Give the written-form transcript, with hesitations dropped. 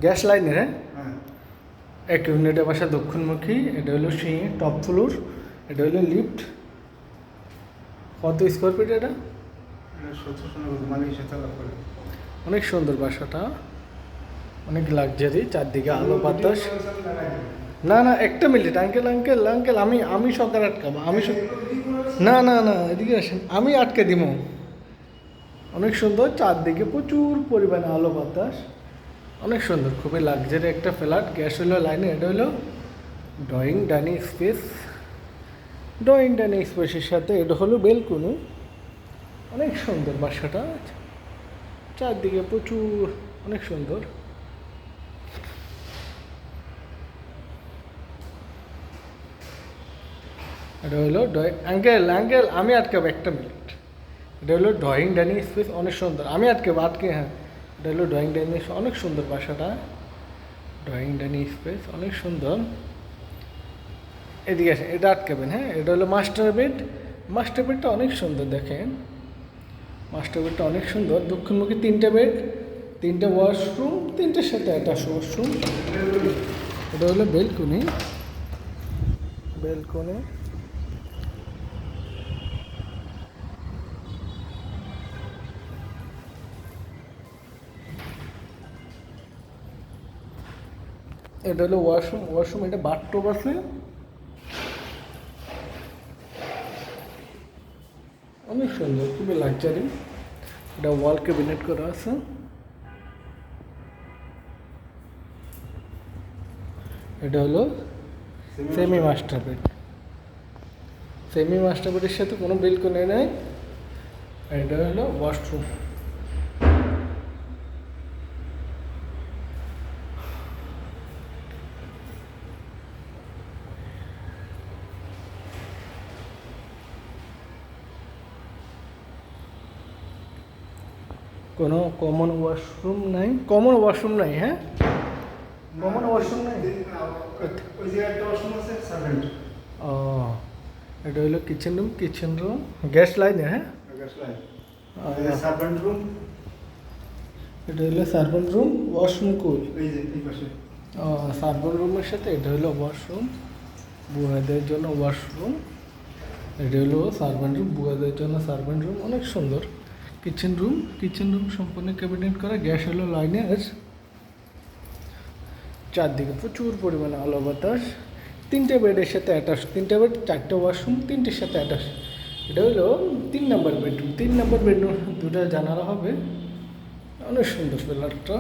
Gas লাইনের, হ্যাঁ, এক ইউনিটের বাসা দক্ষিণমুখী। এটা হলো সিঁড়ি টপ ফ্লোর, এটা হলো লিফট। কত স্কোয়ার ফিট এটা? অনেক সুন্দর বাসাটা, অনেক লাক্সারি, চারদিকে আলো বাতাস। না না, একটা মিনিট আঙ্কেল আঙ্কেল আঙ্কেল, আমি সকাল আটকাবো, না না না, এদিকে আসেন, আমি আটকে দিব। অনেক সুন্দর, চারদিকে প্রচুর পরিমাণে আলো বাতাস, অনেক সুন্দর, খুবই লাক্সারি একটা ফ্ল্যাট। গ্যাস হলো লাইনে। এটা হলো drawing dining space, drawing dining স্পেসের সাথে এটা হলো বেলকনি। অনেক সুন্দর বাসাটা, চারদিকে প্রচুর, অনেক সুন্দর। এটা হলো আঙ্কেল আঙ্কেল, আমি আটকাবো, একটা মিনিট। এটা হলো ড্রয়িং ডাইনিং স্পেস, অনেক সুন্দর। আমি আটকাবো, হ্যাঁ। এটা হলো ড্রয়িং ডাইনিং, অনেক সুন্দর বাসাটা। ড্রয়িং ডাইনিং স্পেস অনেক সুন্দর। এদিকে আসেন, এটা আটকাবেন, হ্যাঁ। এটা হলো মাস্টার বেড। মাস্টার বেডটা অনেক সুন্দর, দেখেন মাস্টার বেডটা অনেক সুন্দর। দক্ষিণমুখী 3টে বেড, 3টে ওয়াশরুম, 3টের সাথে অ্যাটাচ ওয়াশরুম। এটা হলো বেলকনি, বেলকনি। এটা হলো ওয়াশরুম, ওয়াশরুম এটা বাথটব আছে, অনেক সুন্দর, খুবই লাক্সারি। এটা ওয়াল ক্যাবিনেট করা আছে। এটা হলো semi master bed, semi master বেডের সাথে কোনো বেলকনি নেই। এটা হলো ওয়াশরুম। কোনো কমন ওয়াশরুম নাই, কমন ওয়াশরুম নাই, হ্যাঁ, কমন ওয়াশরুম নাই। ও, এটা হলো kitchen room, kitchen room gas লাইনে, হ্যাঁ। এটা হলো সার্ভেন্ট রুম, ওয়াশরুম কই? ও, সার্ভেন্ট রুমের সাথে এটা হলো ওয়াশরুম, বুয়াদের জন্য ওয়াশরুম। এটা হলো সার্ভেন্ট রুম, বুয়াদের জন্য সার্ভেন্ট রুম, অনেক সুন্দর। কিচেন রুম, কিচেন রুম সম্পূর্ণ ক্যাবিনেট করা। গ্যাস হলো লাইনের, চারদিকে প্রচুর পরিমাণে আলো বাতাস। 3টে বেডের সাথে অ্যাটাচ, 3টে বেড, 4টে ওয়াশরুম, 3টের সাথে অ্যাটাচ। এটা হলো 3 নম্বর বেডরুম, 3 নম্বর বেডরুম, 2টা জানালা হবে। অনেক সুন্দর ফ্ল্যাটটা।